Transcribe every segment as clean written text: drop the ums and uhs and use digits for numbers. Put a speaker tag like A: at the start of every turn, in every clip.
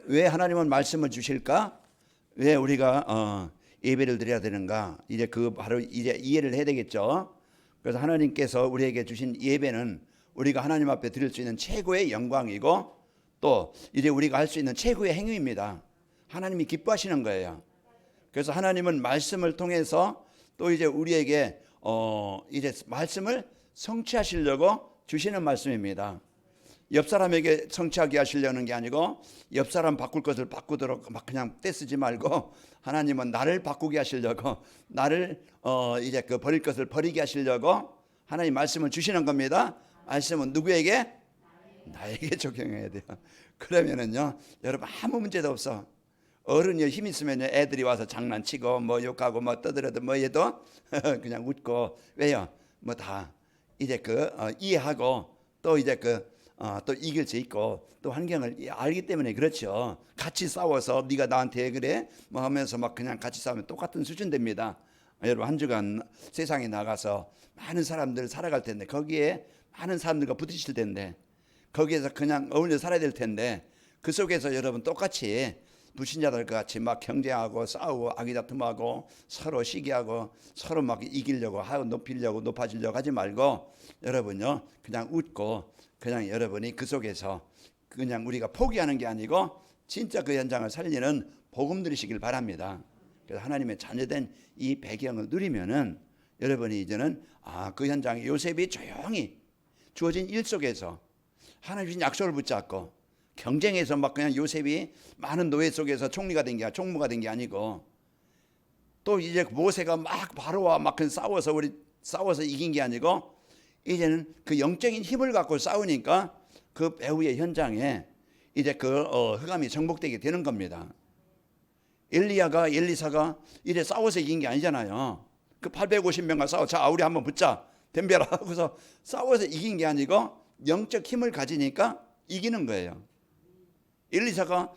A: 왜 하나님은 말씀을 주실까? 왜 우리가 예배를 드려야 되는가? 이제 그 바로 이제 이해를 해야 되겠죠. 그래서 하나님께서 우리에게 주신 예배는 우리가 하나님 앞에 드릴 수 있는 최고의 영광이고 또 이제 우리가 할 수 있는 최고의 행위입니다. 하나님이 기뻐하시는 거예요. 그래서 하나님은 말씀을 통해서 또 이제 우리에게 이제 말씀을 성취하시려고 주시는 말씀입니다. 옆 사람에게 성취하게 하시려는 게 아니고 옆 사람 바꿀 것을 바꾸도록 막 그냥 떼쓰지 말고 하나님은 나를 바꾸게 하시려고 나를 이제 그 버릴 것을 버리게 하시려고 하나님 말씀을 주시는 겁니다. 말씀은 누구에게? 나에게 적용해야 돼요. 그러면은요 여러분 아무 문제도 없어. 어른이 힘 있으면요 애들이 와서 장난치고 뭐 욕하고 뭐 떠들어도 뭐 해도 그냥 웃고 왜요? 뭐 다 이제 이해하고 또 이제 또 이길 수 있고 또 환경을 알기 때문에 그렇죠. 같이 싸워서 네가 나한테 그래 뭐 하면서 막 그냥 같이 싸우면 똑같은 수준 됩니다. 여러분 한 주간 세상에 나가서 많은 사람들 살아갈 텐데 거기에 많은 사람들과 부딪힐 텐데 거기에서 그냥 어울려 살아야 될 텐데 그 속에서 여러분 똑같이 불신자들 같이 막 경쟁하고 싸우고 아기다툼하고 서로 시기하고 서로 막 이기려고 하고 높이려고 높아지려고 하지 말고 여러분요 그냥 웃고 그냥 여러분이 그 속에서 그냥 우리가 포기하는 게 아니고 진짜 그 현장을 살리는 복음 누리시길 바랍니다. 그래서 하나님의 자녀된 이 배경을 누리면은 여러분이 이제는 그 현장에 요셉이 조용히 주어진 일 속에서 하나님 주신 약속을 붙잡고 경쟁에서 막 그냥 요셉이 많은 노예 속에서 총리가 된 게 총무가 된 게 아니고 또 이제 모세가 막 바로와 막 싸워서 이긴 게 아니고 이제는 그 영적인 힘을 갖고 싸우니까 그 배후의 현장에 이제 흑암이 정복되게 되는 겁니다. 엘리사가 이제 싸워서 이긴 게 아니잖아요. 그 850명과 싸워 자 우리 한번 붙자 덤벼라 하고서 싸워서 이긴 게 아니고 영적 힘을 가지니까 이기는 거예요. 엘리사가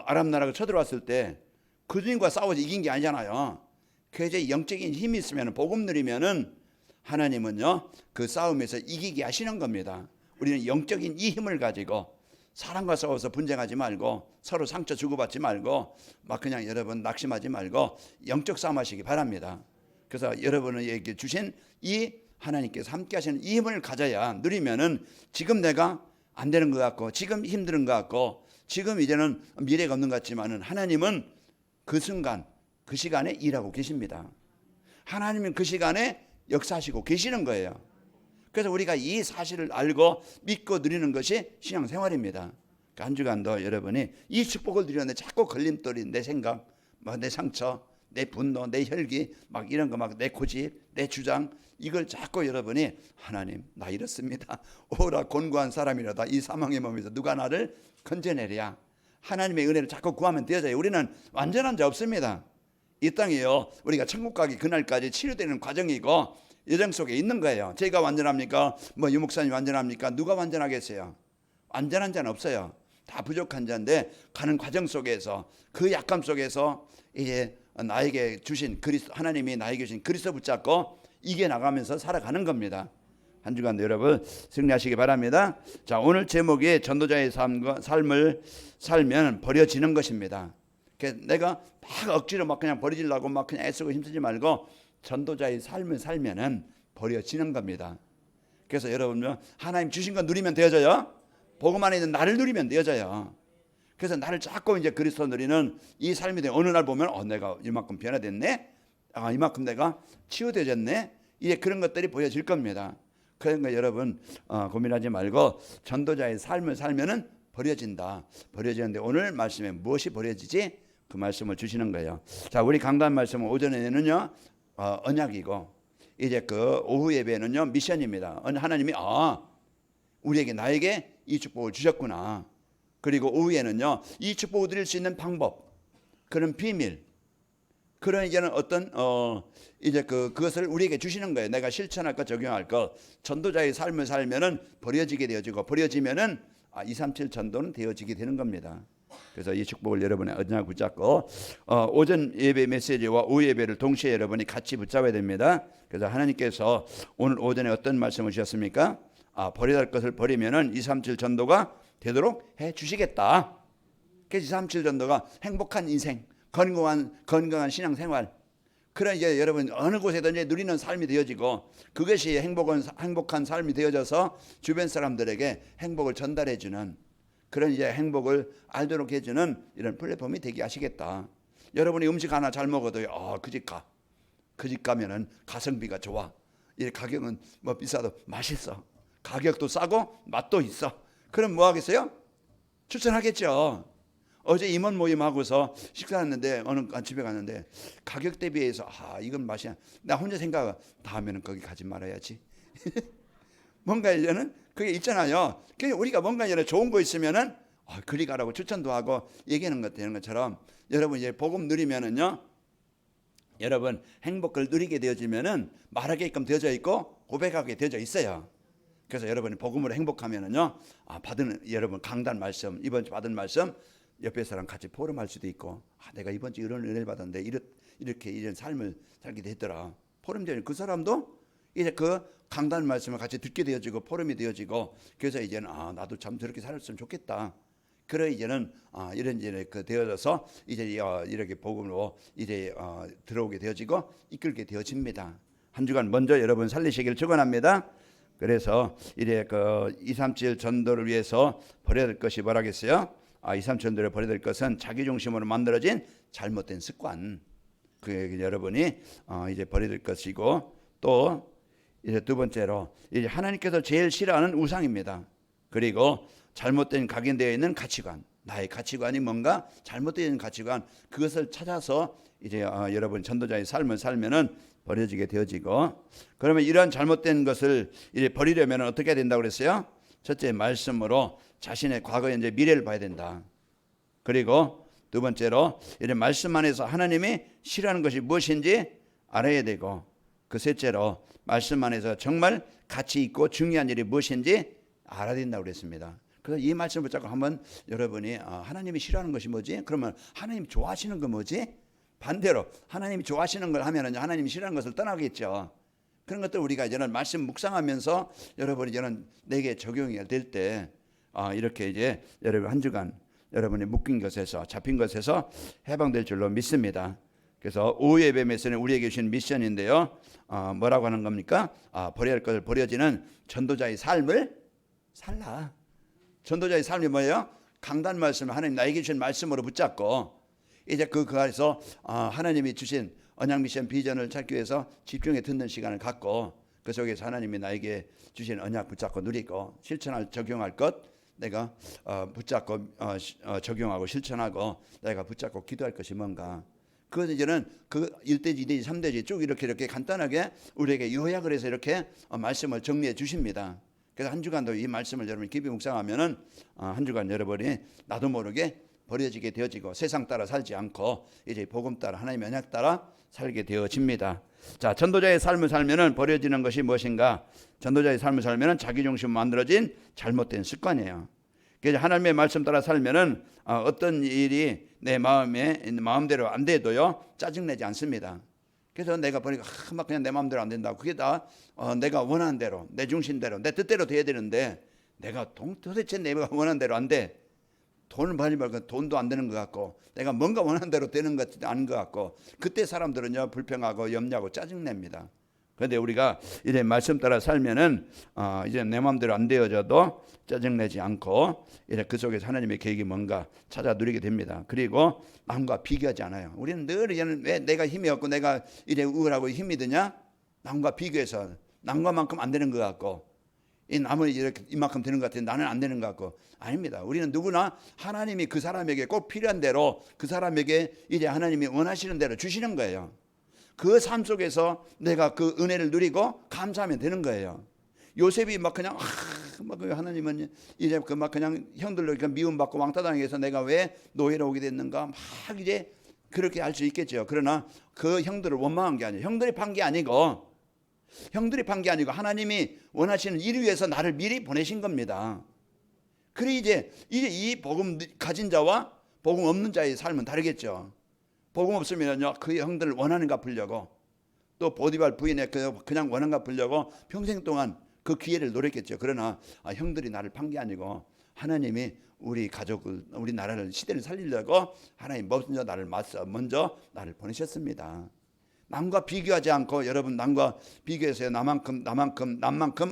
A: 아람 나라가 쳐들어왔을 때 그들과 싸워서 이긴 게 아니잖아요. 그래서 영적인 힘이 있으면 복음 누리면은 하나님은요 그 싸움에서 이기게 하시는 겁니다. 우리는 영적인 이 힘을 가지고 사람과 싸워서 분쟁하지 말고 서로 상처 주고받지 말고 막 그냥 여러분 낙심하지 말고 영적 싸움 하시기 바랍니다. 그래서 여러분에게 주신 이 하나님께서 함께 하시는 이 힘을 가져야 누리면은 지금 내가 안 되는 것 같고 지금 힘든 것 같고 지금 이제는 미래가 없는 것 같지만은 하나님은 그 순간 그 시간에 일하고 계십니다. 하나님은 그 시간에 역사하시고 계시는 거예요. 그래서 우리가 이 사실을 알고 믿고 누리는 것이 신앙생활입니다. 한 주간도 여러분이 이 축복을 누리는데 자꾸 걸림돌이 내 생각, 내 상처, 내 분노, 내 혈기 막 이런 거 막 내 고집, 내 주장 이걸 자꾸 여러분이 하나님 나 이렇습니다. 오라 곤고한 사람이라다 이 사망의 몸에서 누가 나를 건져내랴. 하나님의 은혜를 자꾸 구하면 되어져요. 우리는 완전한 자 없습니다. 이 땅이요 우리가 천국 가기 그날까지 치료되는 과정이고 여정 속에 있는 거예요. 제가 완전합니까? 유 목사님 완전합니까? 누가 완전하겠어요? 완전한 자는 없어요. 다 부족한 자인데 가는 과정 속에서 그 약함 속에서 이제 나에게 주신 그리스도 하나님이 나에게 주신 그리스도 붙잡고 이겨나가면서 살아가는 겁니다. 한 주간도 여러분 승리하시기 바랍니다. 자 오늘 제목이 전도자의 삶을 살면 버려지는 것입니다. 내가 막 억지로 막 그냥 버리려고 막 그냥 애쓰고 힘쓰지 말고 전도자의 삶을 살면은 버려지는 겁니다. 그래서 여러분 하나님 주신 거 누리면 되어져요. 복음 안에 있는 나를 누리면 되어져요. 그래서 나를 자꾸 이제 그리스도 누리는 이 삶이 돼. 어느 날 보면 내가 이만큼 변화됐네. 이만큼 내가 치유되졌네. 이제 그런 것들이 보여질 겁니다. 그러니까 여러분 고민하지 말고 전도자의 삶을 살면은 버려진다. 버려지는데 오늘 말씀에 무엇이 버려지지? 그 말씀을 주시는 거예요. 자, 우리 강단 말씀은 오전에는요 언약이고 이제 그 오후 예배는요 미션입니다. 하나님이 우리에게 나에게 이 축복을 주셨구나. 그리고 오후에는요 이 축복을 드릴 수 있는 방법, 그런 비밀, 그런 이제는 어떤 이제 그것을 우리에게 주시는 거예요. 내가 실천할 것, 적용할 것. 전도자의 삶을 살면은 버려지게 되어지고 버려지면은 237 전도는 되어지게 되는 겁니다. 그래서 이 축복을 여러분의 언약 붙잡고 오전 예배 메시지와 오후 예배를 동시에 여러분이 같이 붙잡아야 됩니다. 그래서 하나님께서 오늘 오전에 어떤 말씀을 주셨습니까? 버려야 할 것을 버리면은 237 전도가 되도록 해 주시겠다. 그래서 237 전도가 행복한 인생, 건강한 신앙생활, 그런 이제 여러분 어느 곳에든지 누리는 삶이 되어지고, 그것이 행복한 삶이 되어져서 주변 사람들에게 행복을 전달해주는, 그런 이제 행복을 알도록 해주는 이런 플랫폼이 되게 하시겠다. 여러분이 음식 하나 잘 먹어도 그 집 가. 그 집 가면은 가성비가 좋아. 이 가격은 뭐 비싸도 맛있어. 가격도 싸고 맛도 있어. 그럼 뭐 하겠어요? 추천하겠죠. 어제 임원 모임하고서 식사했는데 어느 집에 갔는데 가격 대비해서 이건 맛이 나 혼자 생각, 다음에는 거기 가지 말아야지. 뭔가 이제는 그게 있잖아요. 그러니까 우리가 뭔가 이제 좋은 거 있으면은 그리 가라고 추천도 하고 얘기하는 것 되는 것처럼, 여러분 이제 복음 누리면은요, 여러분 행복을 누리게 되어지면은 말하게끔 되어져 있고 고백하게 되어져 있어요. 그래서 여러분이 복음으로 행복하면은요, 여러분 강단 말씀, 이번 주 받은 말씀 옆에 사람 같이 포럼할 수도 있고, 내가 이번 주 이런 은혜를 받았는데 이렇게 이런 삶을 살게 됐더라. 포럼 전에 그 사람도 이제 그 강단 말씀을 같이 듣게 되어지고 포럼이 되어지고, 그래서 이제는 나도 참 저렇게 살았으면 좋겠다. 그래 이제는 이런 이제 그 되어져서 이제 이렇게 복음으로 이제 들어오게 되어지고 이끌게 되어집니다. 한 주간 먼저 여러분 살리시기를 축원합니다. 그래서 이제 그 237 전도를 위해서 버려야 될 것이 뭐라겠어요? 237 전도를 버려야 될 것은 자기 중심으로 만들어진 잘못된 습관. 그 여러분이 이제 버려야 될 것이고, 또 이제 두 번째로 이제 하나님께서 제일 싫어하는 우상입니다. 그리고 잘못된 각인되어 있는 가치관, 나의 가치관이 뭔가 잘못되어 있는 가치관, 그것을 찾아서 이제 여러분 전도자의 삶을 살면은 버려지게 되어지고, 그러면 이러한 잘못된 것을 이제 버리려면 어떻게 해야 된다고 그랬어요? 첫째, 말씀으로 자신의 과거, 현재, 미래를 봐야 된다. 그리고 두 번째로 이제 말씀 안에서 하나님이 싫어하는 것이 무엇인지 알아야 되고, 그 셋째로 말씀 안에서 정말 가치 있고 중요한 일이 무엇인지 알아야 된다고 그랬습니다. 그래서 이 말씀을 붙잡고 한번 여러분이 하나님이 싫어하는 것이 뭐지? 그러면 하나님 좋아하시는 거 뭐지? 반대로 하나님이 좋아하시는 걸 하면은 하나님이 싫어하는 것을 떠나겠죠. 그런 것들 우리가 이제는 말씀 묵상하면서 여러분이 이제는 내게 적용이 될 때 이렇게 이제 여러분 한 주간 여러분이 묶인 것에서 잡힌 것에서 해방될 줄로 믿습니다. 그래서 오후 예배 메시지는 우리에게 주신 미션인데요. 뭐라고 하는 겁니까? 버려야 할 것을 버려지는 전도자의 삶을 살라. 전도자의 삶이 뭐예요? 강단 말씀을 하나님 나에게 주신 말씀으로 붙잡고, 이제 그 안에서 하나님이 주신 언약 미션 비전을 찾기 위해서 집중해 듣는 시간을 갖고, 그 속에서 하나님이 나에게 주신 언약 붙잡고 누리고 실천할 적용할 것 내가 붙잡고 적용하고 실천하고 내가 붙잡고 기도할 것이 뭔가, 그것은 이제는 그 1대지, 2대지, 3대지 쭉 이렇게 간단하게 우리에게 요약을 해서 이렇게 말씀을 정리해 주십니다. 그래서 한 주간도 이 말씀을 여러분이 깊이 묵상하면은 한 주간 여러분이 나도 모르게 버려지게 되어지고 세상 따라 살지 않고 이제 복음 따라 하나님의 언약 따라 살게 되어집니다. 자, 전도자의 삶을 살면은 버려지는 것이 무엇인가? 전도자의 삶을 살면은 자기 중심으로 만들어진 잘못된 습관이에요. 그래서 하나님의 말씀 따라 살면은 어떤 일이 내 마음대로 안 돼도요 짜증내지 않습니다. 그래서 내가 보니까 막 그냥 내 마음대로 안 된다고, 그게 다 내가 원하는 대로 내 중심대로 내 뜻대로 돼야 되는데 내가 도대체 내가 원하는 대로 안 돼. 돈을 많이 벌고 돈도 안 되는 것 같고 내가 뭔가 원하는 대로 되는 것 아닌 것 같고, 그때 사람들은요 불평하고 염려하고 짜증냅니다. 그런데 우리가 이제 말씀 따라 살면은 이제 내 마음대로 안 되어져도 짜증내지 않고 이제 그 속에서 하나님의 계획이 뭔가 찾아 누리게 됩니다. 그리고 남과 비교하지 않아요. 우리는 늘 이제는 왜 내가 힘이 없고 내가 이제 우울하고 힘이 드냐? 남과 비교해서 남과만큼 안 되는 것 같고, 이 남은 이렇게 이만큼 되는 것 같은데 나는 안 되는 것 같고, 아닙니다. 우리는 누구나 하나님이 그 사람에게 꼭 필요한 대로 그 사람에게 이제 하나님이 원하시는 대로 주시는 거예요. 그 삶 속에서 내가 그 은혜를 누리고 감사하면 되는 거예요. 요셉이 막 그냥 막 하나님은 이제 그 막 그냥 형들로 미움받고 왕따당해서 내가 왜 노예로 오게 됐는가 막 이제 그렇게 알 수 있겠죠. 그러나 그 형들을 원망한 게 아니에요. 형들이 판 게 아니고 하나님이 원하시는 일을 위해서 나를 미리 보내신 겁니다. 그래 이제 이 복음 가진 자와 복음 없는 자의 삶은 다르겠죠. 복음 없으면요 그 형들을 원하는 갚으려고, 또 보디발 부인의 그냥 원하는 갚으려고 평생 동안 그 기회를 노렸겠죠. 그러나 형들이 나를 판 게 아니고 하나님이 우리 가족을, 우리 나라를, 시대를 살리려고 하나님 먼저 나를 보내셨습니다. 남과 비교하지 않고, 여러분 남과 비교해서 남만큼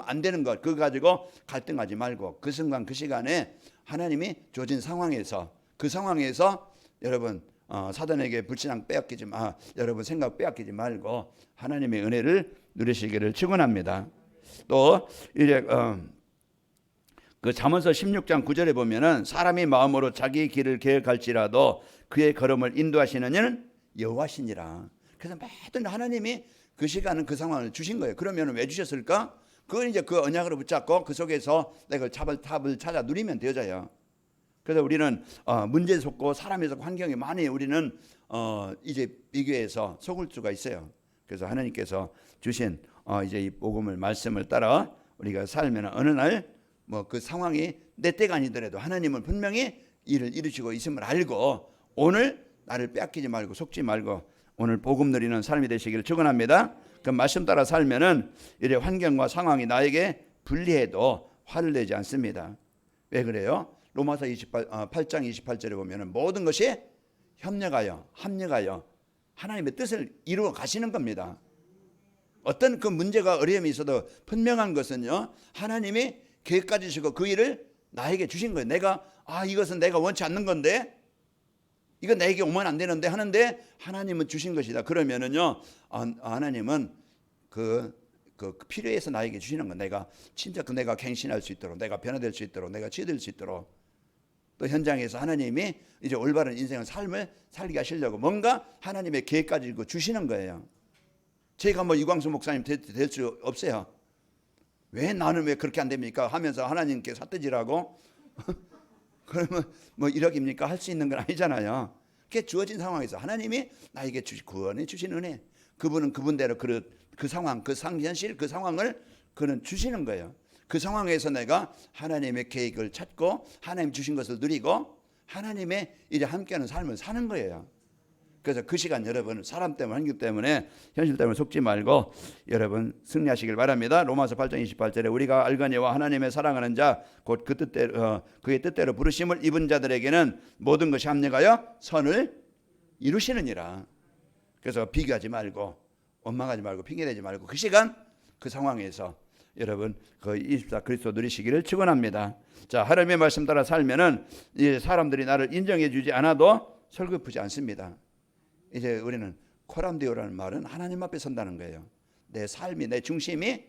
A: 안 되는 것 그거 가지고 갈등하지 말고, 그 순간 그 시간에 하나님이 주어진 상황에서, 그 상황에서 여러분 사단에게 불신앙 빼앗기지 마, 여러분 생각 빼앗기지 말고 하나님의 은혜를 누리시기를 축원합니다. 또 이제 그 잠언서 16장 9절에 보면은 사람이 마음으로 자기 길을 계획할지라도 그의 걸음을 인도하시는 이는 여호와시니라. 그래서 모든 하나님이 그 시간은 그 상황을 주신 거예요. 그러면 왜 주셨을까? 그건 이제 그 언약으로 붙잡고 그 속에서 내가 탑을 찾아 누리면 되어져요. 그래서 우리는 문제에 속고 사람에 속고 환경에 많이 우리는 이제 비교해서 속을 수가 있어요. 그래서 하나님께서 주신 이제 이 복음을, 말씀을 따라 우리가 살면 어느 날 뭐 그 상황이 내 때가 아니더라도 하나님은 분명히 일을 이루시고 있음을 알고, 오늘 나를 빼앗기지 말고 속지 말고 오늘 복음 누리는 삶이 되시기를 축원합니다. 그 말씀 따라 살면은 이래 환경과 상황이 나에게 불리해도 화를 내지 않습니다. 왜 그래요? 로마서 8장 28절에 보면은 모든 것이 합력하여 하나님의 뜻을 이루어 가시는 겁니다. 어떤 그 문제가 어려움이 있어도 분명한 것은요, 하나님이 계획 가지시고 그 일을 나에게 주신 거예요. 내가 이것은 내가 원치 않는 건데, 이건 나에게 오면 안 되는데 하는데 하나님은 주신 것이다. 그러면은요, 하나님은 그 필요해서 나에게 주시는 건, 내가 진짜 내가 갱신할 수 있도록, 내가 변화될 수 있도록, 내가 치유될 수 있도록, 또 현장에서 하나님이 이제 올바른 인생의 삶을 살게 하시려고 뭔가 하나님의 계획 가지고 주시는 거예요. 제가 뭐 유광수 목사님 될 수 없어요. 왜 나는 왜 그렇게 안 됩니까? 하면서 하나님께 삿대질하고 그러면 뭐 1억입니까? 할 수 있는 건 아니잖아요. 그게 주어진 상황에서 하나님이 나에게 구원해 주신 은혜, 그분은 그분대로 그 상황, 현실, 그 상황을 그는 주시는 거예요. 그 상황에서 내가 하나님의 계획을 찾고 하나님 주신 것을 누리고 하나님의 이제 함께하는 삶을 사는 거예요. 그래서 그 시간 여러분 사람 때문에, 환경 때문에, 현실 때문에 속지 말고 여러분 승리하시길 바랍니다. 로마서 8장 28절에 우리가 알거니와 하나님의 사랑하는 자 곧 그 뜻대로 그의 뜻대로 부르심을 입은 자들에게는 모든 것이 합력하여 선을 이루시느니라. 그래서 비교하지 말고 원망하지 말고 핑계대지 말고 그 시간 그 상황에서 여러분 그 24 그리스도 누리시기를 축원합니다. 자, 하나님의 말씀 따라 살면은 이제 사람들이 나를 인정해 주지 않아도 설교프지 않습니다. 이제 우리는 코람데오라는 말은 하나님 앞에 선다는 거예요. 내 삶이, 내 중심이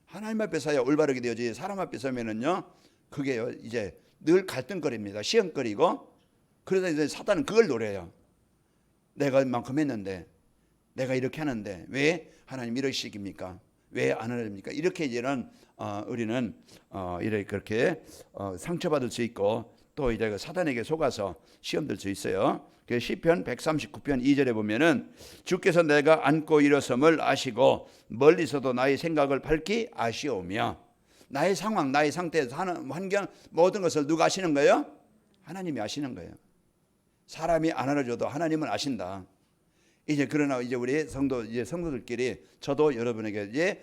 A: 하나님 앞에 서야 올바르게 되어지, 사람 앞에 서면은요 그게요 이제 늘 갈등거리입니다. 시험거리고. 그래서 이제 사단은 그걸 노려요. 내가 이만큼 했는데, 내가 이렇게 하는데 왜 하나님 이러시깁니까? 왜 안 하십니까? 이렇게 이제는 우리는 이렇게 그렇게 상처받을 수 있고, 또 이제 사단에게 속아서 시험될 수 있어요. 시편 139편 2절에 보면은 주께서 내가 앉고 일어섬을 아시고 멀리서도 나의 생각을 밝히 아시오며, 나의 상황, 나의 상태, 환경, 모든 것을 누가 아시는 거예요? 하나님이 아시는 거예요. 사람이 안 알아줘도 하나님은 아신다. 이제 그러나 이제 우리 성도들끼리 저도 여러분에게 이제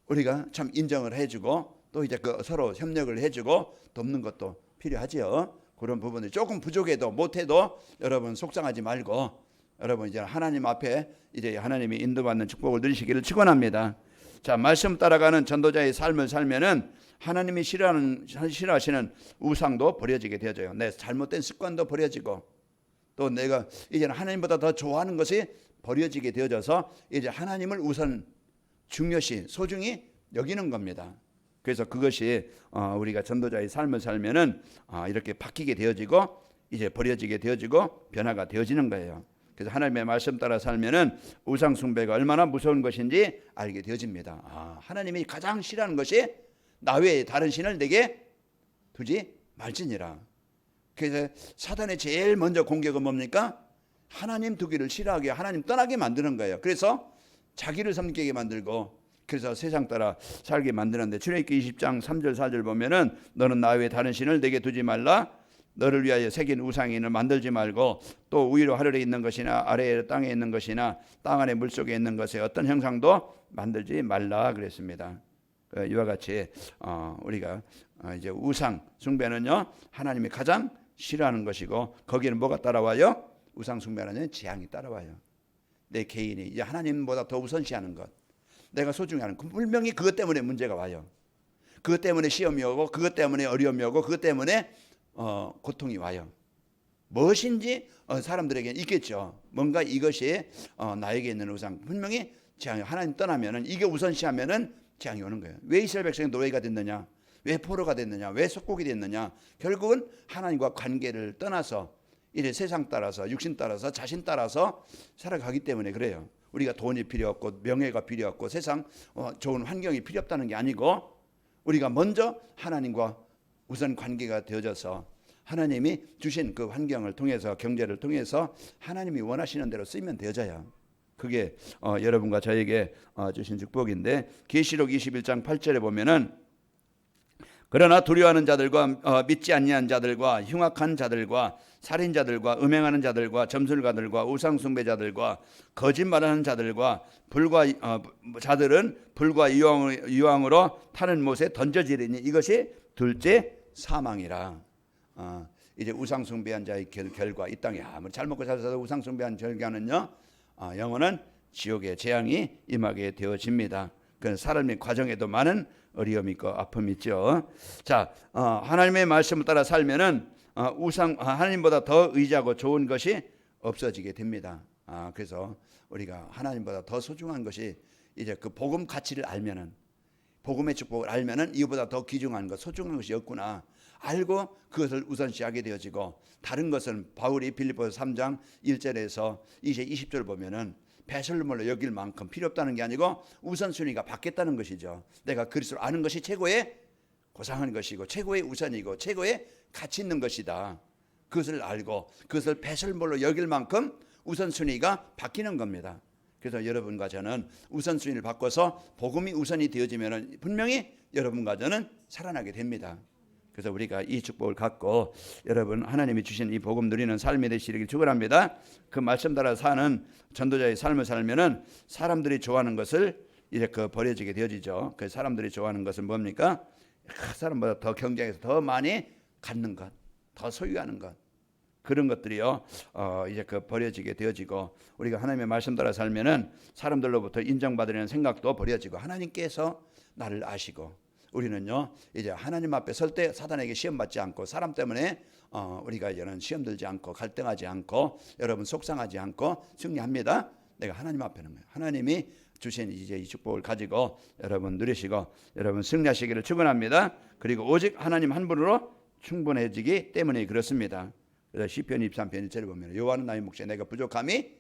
A: 우리가 참 인정을 해주고 또 이제 그 서로 협력을 해주고 돕는 것도 필요하지요. 그런 부분을 조금 부족해도 못해도 여러분 속상하지 말고 여러분 이제 하나님 앞에 이제 하나님이 인도받는 축복을 누리시기를 축원합니다. 자, 말씀 따라가는 전도자의 삶을 살면은 하나님이 싫어하시는 우상도 버려지게 되어져요. 내 잘못된 습관도 버려지고 또 내가 이제는 하나님보다 더 좋아하는 것이 버려지게 되어져서 이제 하나님을 우선 중요시 소중히 여기는 겁니다. 그래서 그것이 우리가 전도자의 삶을 살면은 이렇게 바뀌게 되어지고 이제 버려지게 되어지고 변화가 되어지는 거예요. 그래서 하나님의 말씀 따라 살면은 우상 숭배가 얼마나 무서운 것인지 알게 되어집니다. 하나님이 가장 싫어하는 것이 나 외에 다른 신을 내게 두지 말지니라. 그래서 사단의 제일 먼저 공격은 뭡니까? 하나님 두기를 싫어하게, 하나님 떠나게 만드는 거예요. 그래서 자기를 섬기게 만들고, 그래서 세상 따라 살게 만드는데, 출애굽기 20장 3절 4절 보면은 너는 나 외에 다른 신을 내게 두지 말라. 너를 위하여 새긴 우상인을 만들지 말고 또 위로 하늘에 있는 것이나 아래에 땅에 있는 것이나 땅 안에 물속에 있는 것에 어떤 형상도 만들지 말라 그랬습니다. 이와 같이 우리가 이제 우상 숭배는요 하나님이 가장 싫어하는 것이고 거기에는 뭐가 따라와요? 우상 숭배는 재앙이 따라와요. 내 개인이 이제 하나님보다 더 우선시하는 것, 내가 소중히 하는 것, 분명히 그것 때문에 문제가 와요. 그것 때문에 시험이 오고 그것 때문에 어려움이 오고 그것 때문에 고통이 와요. 무엇인지 사람들에게 있겠죠. 뭔가 이것이 나에게 있는 우상, 분명히 재앙이, 하나님 떠나면은 이게 우선시하면은 재앙이 오는 거예요. 왜 이스라엘 백성이 노예가 됐느냐? 왜 포로가 됐느냐? 왜 속국이 됐느냐? 결국은 하나님과 관계를 떠나서 이제 세상 따라서 육신 따라서 자신 따라서 살아가기 때문에 그래요. 우리가 돈이 필요 없고 명예가 필요 없고 세상 좋은 환경이 필요 없다는 게 아니고 우리가 먼저 하나님과 우선 관계가 되어져서 하나님이 주신 그 환경을 통해서 경제를 통해서 하나님이 원하시는 대로 쓰이면 되어져요. 그게 여러분과 저에게 주신 축복인데 계시록 21장 8절에 보면은 그러나 두려워하는 자들과 믿지 아니한 자들과 흉악한 자들과 살인자들과 음행하는 자들과 점술가들과 우상숭배자들과 거짓말하는 자들과 자들은 불과 유황으로 타는 못에 던져지리니 이것이 둘째 사망이라. 이제 우상숭배한 자의 결과, 이 땅에 아무리 잘 먹고 잘 살아도 우상숭배한 결과는요 영원한 지옥의 재앙이 임하게 되어집니다. 그 사람의 과정에도 많은 어려움이 있고 아픔이 있죠. 자, 하나님의 말씀을 따라 살면은 하나님보다 더 의지하고 좋은 것이 없어지게 됩니다. 그래서 우리가 하나님보다 더 소중한 것이 이제 그 복음 가치를 알면은, 복음의 축복을 알면은 이보다 더 귀중한 것, 소중한 것이 없구나 알고 그것을 우선시하게 되어지고, 다른 것은 바울이 빌립보서 3장 1절에서 이제 20절 보면은 배설물로 여길 만큼 필요 없다는 게 아니고 우선순위가 바뀌었다는 것이죠. 내가 그리스도를 아는 것이 최고의 고상한 것이고 최고의 우선이고 최고의 가치 있는 것이다. 그것을 알고 그것을 배설물로 여길 만큼 우선순위가 바뀌는 겁니다. 그래서 여러분과 저는 우선순위를 바꿔서 복음이 우선이 되어지면 분명히 여러분과 저는 살아나게 됩니다. 그래서 우리가 이 축복을 갖고 여러분 하나님이 주신 이 복음 누리는 삶이 되시기를 축원합니다. 그 말씀 따라 사는 전도자의 삶을 살면은 사람들이 좋아하는 것을 이제 버려지게 되어지죠. 그 사람들이 좋아하는 것은 뭡니까? 사람보다 더 경쟁해서 더 많이 갖는 것, 더 소유하는 것, 그런 것들이요 이제 버려지게 되어지고, 우리가 하나님의 말씀 따라 살면은 사람들로부터 인정받으려는 생각도 버려지고 하나님께서 나를 아시고, 우리는요 이제 하나님 앞에 설 때 사단에게 시험 받지 않고 사람 때문에 우리가 이제는 시험 들지 않고 갈등하지 않고 여러분 속상하지 않고 승리합니다. 내가 하나님 앞에는 거예요. 하나님이 주신 이제 이 축복을 가지고 여러분 누리시고 여러분 승리하시기를 축원합니다. 그리고 오직 하나님 한 분으로 충분해지기 때문에 그렇습니다. 그래서 시편 23편 1절에 보면 여호와는 나의 목자 내가 부족함이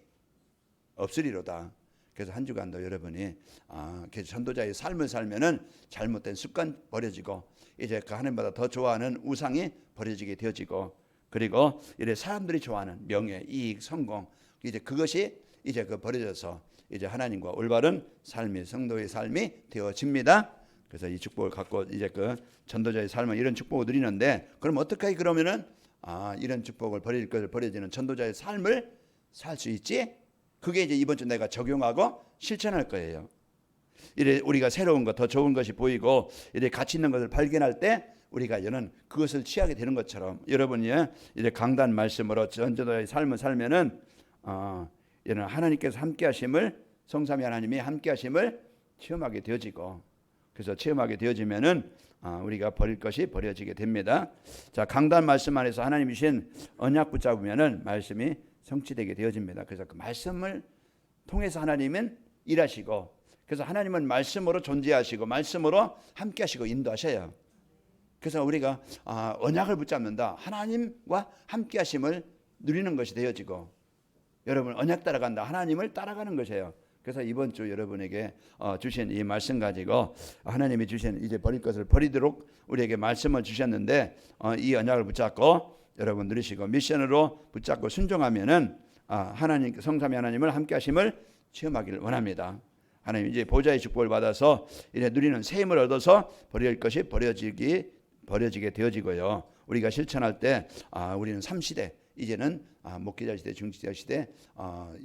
A: 없으리로다. 그래서 한 주간도 여러분이 전도자의 삶을 살면은 잘못된 습관 버려지고 이제 그 하나님보다 더 좋아하는 우상이 버려지게 되어지고, 그리고 이제 사람들이 좋아하는 명예, 이익, 성공, 이제 그것이 이제 버려져서 이제 하나님과 올바른 삶이 성도의 삶이 되어집니다. 그래서 이 축복을 갖고 이제 전도자의 삶은 이런 축복을 누리는데, 그럼 어떻게 그러면은 이런 축복을 버릴 것을 버려지는 전도자의 삶을 살 수 있지? 그게 이제 이번 주 내가 적용하고 실천할 거예요. 이래 우리가 새로운 것, 더 좋은 것이 보이고 이래 가치 있는 것을 발견할 때 우리가 이제는 그것을 취하게 되는 것처럼 여러분이 이제 강단 말씀으로 전도자의 삶을 살면은 이는 하나님께서 함께하심을, 성삼위 하나님이 함께하심을 체험하게 되어지고, 그래서 체험하게 되어지면은 우리가 버릴 것이 버려지게 됩니다. 자, 강단 말씀 안에서 하나님이 주신 언약 붙잡으면은 말씀이 성취되게 되어집니다. 그래서 그 말씀을 통해서 하나님은 일하시고, 그래서 하나님은 말씀으로 존재하시고 말씀으로 함께하시고 인도하셔요. 그래서 우리가 언약을 붙잡는다, 하나님과 함께하심을 누리는 것이 되어지고, 여러분 언약 따라간다, 하나님을 따라가는 것이에요. 그래서 이번 주 여러분에게 주신 이 말씀 가지고 하나님이 주신 이제 버릴 것을 버리도록 우리에게 말씀을 주셨는데, 이 언약을 붙잡고 여러분 누리시고 미션으로 붙잡고 순종하면은 하나님 성삼위 하나님을 함께하심을 체험하기를 원합니다. 하나님 이제 보좌의 축복을 받아서 이제 누리는 새 힘을 얻어서 버릴 것이 버려지게 되어지고요. 우리가 실천할 때 우리는 3시대, 이제는 목회자 시대, 중직자 시대,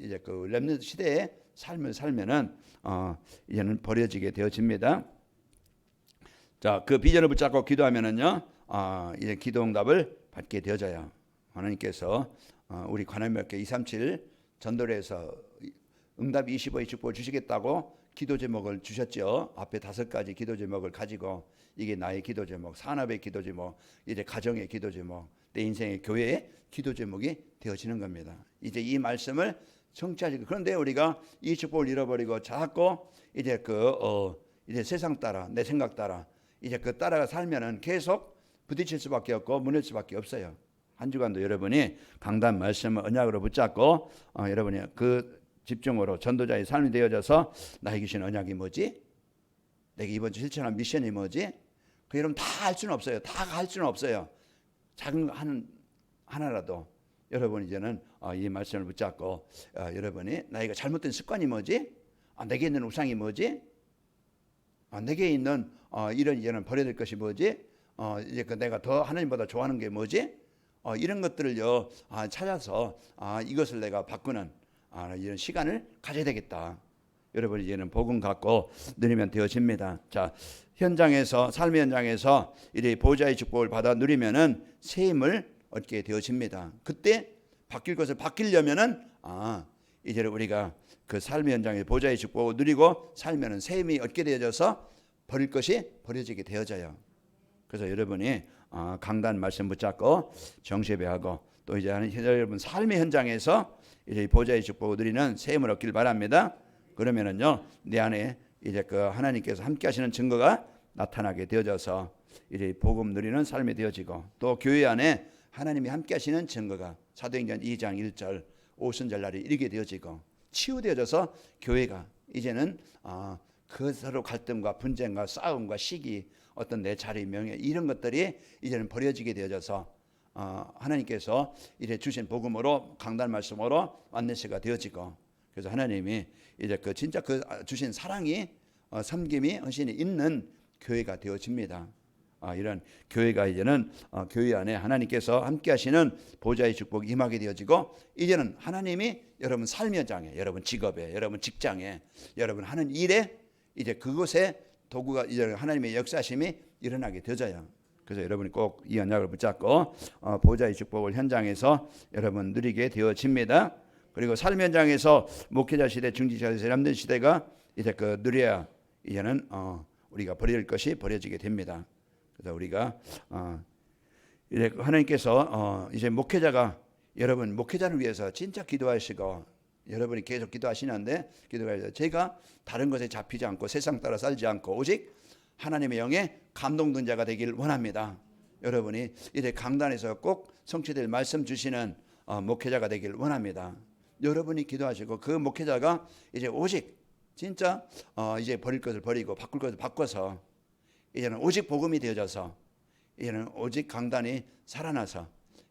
A: 이제 렘넌트 시대의 삶을 살면은 이제는 버려지게 되어집니다. 자, 그 비전을 붙잡고 기도하면은요, 이제 기도 응답을 받게 되어져요. 하나님께서 우리 관할몇개 237 전도회에서 응답 25의 축복을 주시겠다고 기도 제목을 주셨죠. 앞에 5가지 기도 제목을 가지고 이게 나의 기도 제목, 산업의 기도 제목, 이제 가정의 기도 제목, 내 인생의 교회의 기도 제목이 되어지는 겁니다. 이제 이 말씀을 성취하시고, 그런데 우리가 이 축복을 잃어버리고 자꾸 이제 이제 세상 따라 내 생각 따라 이제 그 따라가 살면은 계속 부딪힐 수밖에 없고 무너질 수밖에 없어요. 한 주간도 여러분이 강단 말씀을 언약으로 붙잡고 여러분이 그 집중으로 전도자의 삶이 되어져서 나에게 주신 언약이 뭐지? 내가 이번 주 실천한 미션이 뭐지? 그 여러분 다 할 수는 없어요. 다 할 수는 없어요. 작은 거 하나라도 여러분 이제는 이 말씀을 붙잡고 여러분이 나에게 잘못된 습관이 뭐지? 내게 있는 우상이 뭐지? 내게 있는 이런 이제는 버려야 될 것이 뭐지? 이제 그 내가 더 하나님보다 좋아하는 게 뭐지? 이런 것들을요 찾아서 이것을 내가 바꾸는 이런 시간을 가져야 되겠다. 여러분 이제는 복음 갖고 누리면 되어집니다. 자, 현장에서 삶의 현장에서 이제 보좌의 축복을 받아 누리면은 새 힘을 얻게 되어집니다. 그때 바뀔 것을 바뀌려면은 이제 우리가 그 삶의 현장에 보좌의 축복을 누리고 살면은 새 힘이 얻게 되어져서 버릴 것이 버려지게 되어져요. 그래서 여러분이 강단 말씀 붙잡고 정시배하고 또 이제 여러분 삶의 현장에서 이제 보좌의 축복을 누리는 새 힘을 얻길 바랍니다. 그러면은요 내 안에 이제 그 하나님께서 함께하시는 증거가 나타나게 되어져서 이제 복음 누리는 삶이 되어지고, 또 교회 안에 하나님이 함께하시는 증거가 사도행전 2장 1절 오순절 날이 이르게 되어지고 치유되어져서 교회가 이제는 그 서로 갈등과 분쟁과 싸움과 시기, 어떤 내 자리, 명예 이런 것들이 이제는 버려지게 되어져서 하나님께서 이제 주신 복음으로 강단 말씀으로 완내시가 되어지고, 그래서 하나님이 이제 그 진짜 그 주신 사랑이 섬김이 헌신이 있는 교회가 되어집니다. 이런 교회가 이제는 교회 안에 하나님께서 함께하시는 보좌의 축복이 임하게 되어지고, 이제는 하나님이 여러분 삶 현장에, 여러분 직업에, 여러분 직장에, 여러분 하는 일에 이제 그곳에 도구가 이제 하나님의 역사심이 일어나게 되어져요. 그래서 여러분이 꼭 이 언약을 붙잡고 보좌의 축복을 현장에서 여러분 누리게 되어집니다. 그리고 삶 현장에서 목회자 시대, 중직자 시대, 남는 시대가 이제 그 누려야 이제는 우리가 버릴 것이 버려지게 됩니다. 그래서 우리가 이제 하나님께서 이제 목회자가 여러분 목회자를 위해서 진짜 기도하시고 여러분이 계속 기도하시는데 기도가 제가 다른 것에 잡히지 않고 세상 따라 살지 않고 오직 하나님의 영에 감동된 자가 되길 원합니다. 여러분이 이제 강단에서 꼭 성취될 말씀 주시는 목회자가 되길 원합니다. 여러분이 기도하시고 그 목회자가 이제 오직 진짜 이제 버릴 것을 버리고 바꿀 것을 바꿔서 이제는 오직 복음이 되어져서 이제는 오직 강단이 살아나서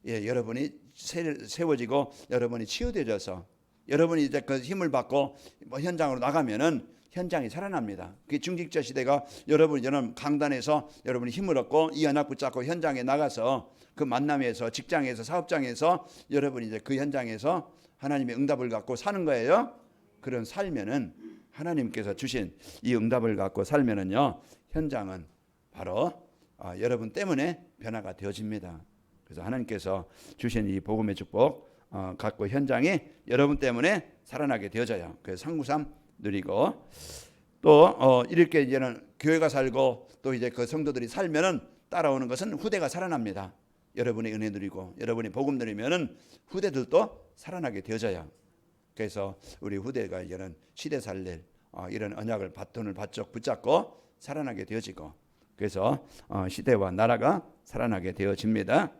A: 여러분이 세워지고 여러분이 치유되어져서 여러분이 이제 그 힘을 받고 현장으로 나가면은 현장이 살아납니다. 그 중직자 시대가 여러분 이제는 강단에서 여러분이 힘을 얻고 이 언약 붙잡고 현장에 나가서 그 만남에서 직장에서 사업장에서 여러분이 이제 그 현장에서 하나님의 응답을 갖고 사는 거예요. 그런 살면은 하나님께서 주신 이 응답을 갖고 살면은요 현장은 바로 여러분 때문에 변화가 되어집니다. 그래서 하나님께서 주신 이 복음의 축복 갖고 현장이 여러분 때문에 살아나게 되어져요. 그래서 상구삼 누리고 또 이렇게 이제는 교회가 살고 또 이제 그 성도들이 살면은 따라오는 것은 후대가 살아납니다. 여러분의 은혜 누리고 여러분이 복음 누리면은 후대들도 살아나게 되어져요. 그래서 우리 후대가 이제는 시대 살릴 이런 언약을 바톤을 바짝 붙잡고 살아나게 되어지고, 그래서 시대와 나라가 살아나게 되어집니다.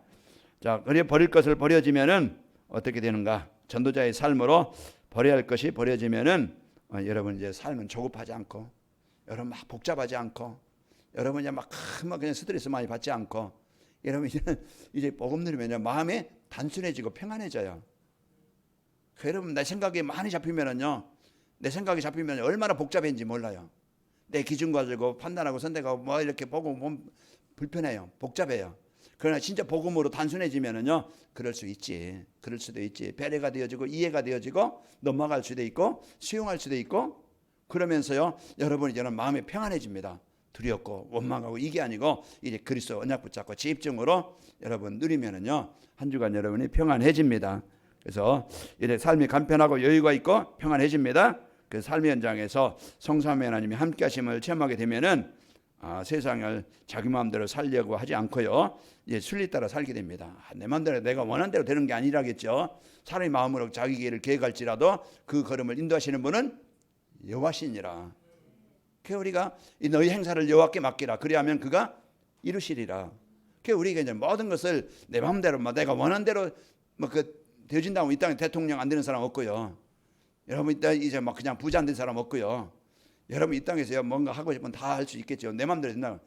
A: 자, 그래 버릴 것을 버려지면은 어떻게 되는가? 전도자의 삶으로 버려야 할 것이 버려지면은 여러분 이제 삶은 조급하지 않고, 여러분 막 복잡하지 않고, 여러분 이제 막 그냥 스트레스 많이 받지 않고, 여러분 이제 복음 누리면 마음이 단순해지고 평안해져요. 여러분 내 생각이 많이 잡히면은요, 내 생각이 잡히면 얼마나 복잡한지 몰라요. 내 기준 가지고 판단하고 선택하고 뭐 이렇게 보고 보면 불편해요. 복잡해요. 그러나 진짜 복음으로 단순해지면은요, 그럴 수 있지. 그럴 수도 있지. 배려가 되어지고 이해가 되어지고 넘어갈 수도 있고 수용할 수도 있고, 그러면서요 여러분 이제는 마음이 평안해집니다. 두렵고 원망하고 이게 아니고 이제 그리스도 언약 붙잡고 집중으로 여러분 누리면은요 한 주간 여러분이 평안해집니다. 그래서 이제 삶이 간편하고 여유가 있고 평안해집니다. 그 삶의 현장에서 성삼위 하나님이 함께하심을 체험하게 되면은 세상을 자기 마음대로 살려고 하지 않고요 이제 순리 따라 살게 됩니다. 내 마음대로 내가 원하는 대로 되는 게 아니라겠죠. 사람의 마음으로 자기 길을 계획할지라도 그 걸음을 인도하시는 분은 여호와시니라. 그 우리가 너희 행사를 여호와께 맡기라. 그리하면 그가 이루시리라. 그 우리가 이제 모든 것을 내 마음대로 내가 원하는 대로 되어진다고 이 땅에 대통령 안 되는 사람 없고요. 여러분 이제 그냥 부자 안 된 사람 없고요. 여러분 이 땅에서 뭔가 하고 싶으면 다 할 수 있겠죠. 내 마음대로 된다.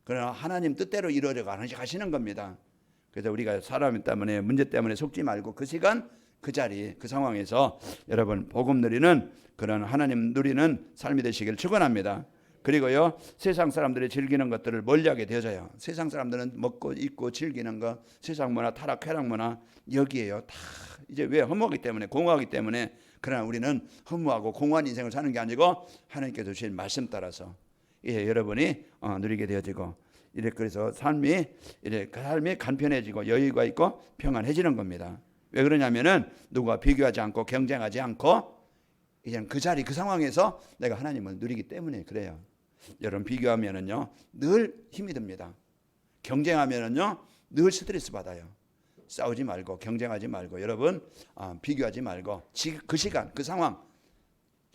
A: 그러나 하나님 뜻대로 이루어져 가시는 겁니다. 그래서 우리가 사람 때문에 문제 때문에 속지 말고 그 시간 그 자리 그 상황에서 여러분 복음 누리는 그런 하나님 누리는 삶이 되시기를 축원합니다. 그리고요 세상 사람들이 즐기는 것들을 멀리하게 되어져요. 세상 사람들은 먹고 입고 즐기는 거 세상 문화 타락 쾌락 문화 여기에요. 다 이제 왜 허무하기 때문에 공허하기 때문에. 그러나 우리는 허무하고 공허한 인생을 사는 게 아니고 하나님께서 주신 말씀 따라서 여러분이 누리게 되어지고 이래 그래서 삶이 간편해지고 여유가 있고 평안해지는 겁니다. 왜 그러냐면은 누구와 비교하지 않고 경쟁하지 않고 이제는 그 자리 그 상황에서 내가 하나님을 누리기 때문에 그래요. 여러분 비교하면은요 늘 힘이 듭니다. 경쟁하면은요 늘 스트레스 받아요. 싸우지 말고 경쟁하지 말고 여러분 비교하지 말고 그 시간 그 상황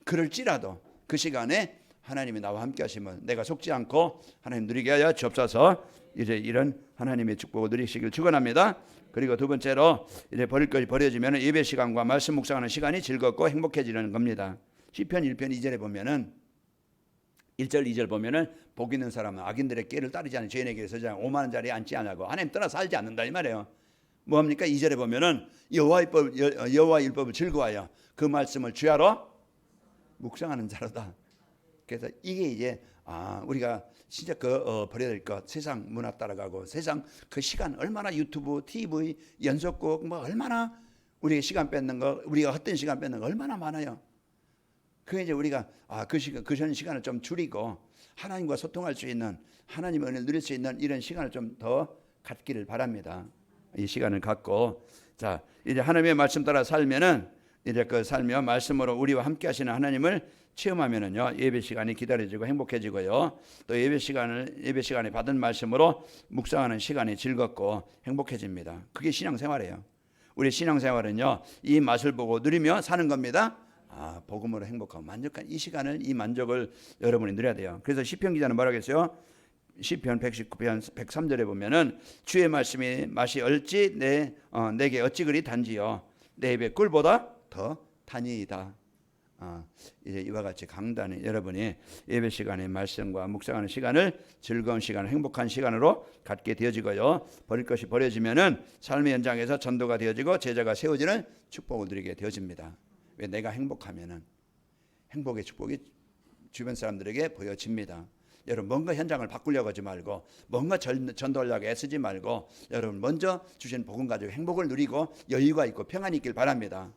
A: 그럴지라도 그 시간에 하나님이 나와 함께 하시면 내가 속지 않고 하나님 누리게 하여 주옵소서. 이제 이런 하나님의 축복을 누리시길 축원합니다. 그리고 두 번째로 이제 버릴 것이 버려지면 예배 시간과 말씀 묵상하는 시간이 즐겁고 행복해지는 겁니다. 시편 1편 2절에 보면은 1절 2절 보면은 복 있는 사람은 악인들의 꾀를 따르지 않은 죄인에게 서지 5만 원짜리 앉지 않고 하나님 떠나 살지 않는다 이 말이에요. 뭐합니까? 2절에 보면은 여호와 율법을 즐거워하여 그 말씀을 주야로 묵상하는 자로다. 그래서 이게 이제 우리가 진짜 버려야 될 것 세상 문화 따라가고 세상 그 시간 얼마나 유튜브, TV, 연속곡 얼마나 우리가 시간 뺏는 거 우리가 헛된 시간 뺏는 거 얼마나 많아요. 그 이제 우리가 그 시간을 좀 줄이고 하나님과 소통할 수 있는 하나님의 은혜를 누릴 수 있는 이런 시간을 좀 더 갖기를 바랍니다. 이 시간을 갖고 자 이제 하나님의 말씀 따라 살면은 이제 그 살며 말씀으로 우리와 함께 하시는 하나님을 체험하면은요 예배 시간이 기다려지고 행복해지고요 또 예배 시간에 받은 말씀으로 묵상하는 시간이 즐겁고 행복해집니다. 그게 신앙생활이에요. 우리 신앙생활은요 이 맛을 보고 누리며 사는 겁니다. 복음으로 행복하고 만족한 이 시간을 이 만족을 여러분이 누려야 돼요. 그래서 시편 기자는 뭐라고 했어요? 시편 119편 103절에 보면은 주의 말씀이 맛이 얼지 내게 어찌 그리 단지요 내 입에 꿀보다 더 단이이다. 이제 이와 같이 강단에 여러분이 예배 시간에 말씀과 묵상하는 시간을 즐거운 시간, 행복한 시간으로 갖게 되어지고요. 버릴 것이 버려지면은 삶의 현장에서 전도가 되어지고 제자가 세워지는 축복을 누리게 되어집니다. 왜 내가 행복하면은 행복의 축복이 주변 사람들에게 보여집니다. 여러분 뭔가 현장을 바꾸려고 하지 말고 뭔가 전도하려고 애쓰지 말고 여러분 먼저 주신 복음 가지고 행복을 누리고 여유가 있고 평안이 있길 바랍니다.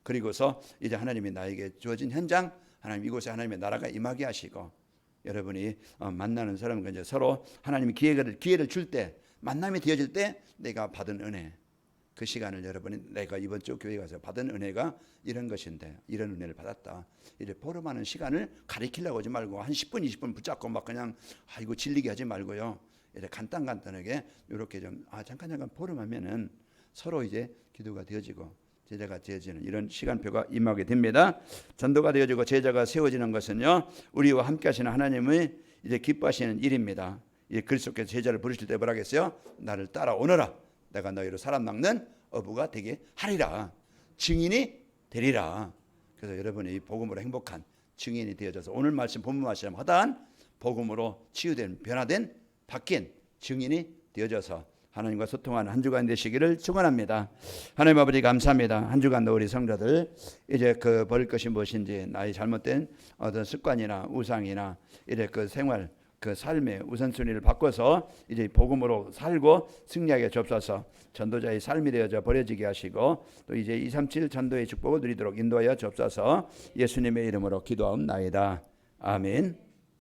A: 그리고서 이제 하나님이 나에게 주어진 현장 하나님 이곳에 하나님의 나라가 임하게 하시고 여러분이 만나는 사람과 이제 서로 하나님이 기회를 줄 때 만남이 되어질 때 내가 받은 은혜 그 시간을 여러분이 내가 이번 주 교회 가서 받은 은혜가 이런 것인데 이런 은혜를 받았다. 이제 보름하는 시간을 가리키려고 하지 말고 한 10분 20분 붙잡고 막 그냥 이거 질리게 하지 말고요. 이제 간단하게 이렇게 좀 잠깐 보름하면은 서로 이제 기도가 되어지고 제자가 되어지는 이런 시간표가 임하게 됩니다. 전도가 되어지고 제자가 세워지는 것은요 우리와 함께 하시는 하나님의 이제 기뻐하시는 일입니다. 이 그리스도께서 제자를 부르실 때 뭐라 했어요? 나를 따라오너라. 내가 너희로 사람 낚는 어부가 되게 하리라. 증인이 되리라. 그래서 여러분이 복음으로 행복한 증인이 되어져서 오늘 말씀 본문 말씀 허다한 복음으로 치유된 변화된 바뀐 증인이 되어져서 하나님과 소통하는 한 주간 되시기를 축원합니다. 하나님 아버지 감사합니다. 한 주간도 우리 성도들 이제 그 버릴 것이 무엇인지 나의 잘못된 어떤 습관이나 우상이나 이제 그 생활 그 삶의 우선순위를 바꿔서 이제 복음으로 살고 승리하게 주옵소서. 전도자의 삶이 되어져 버려지게 하시고 또 이제 237 전도의 축복을 누리도록 인도하여 주옵소서. 예수님의 이름으로 기도하옵나이다. 아멘.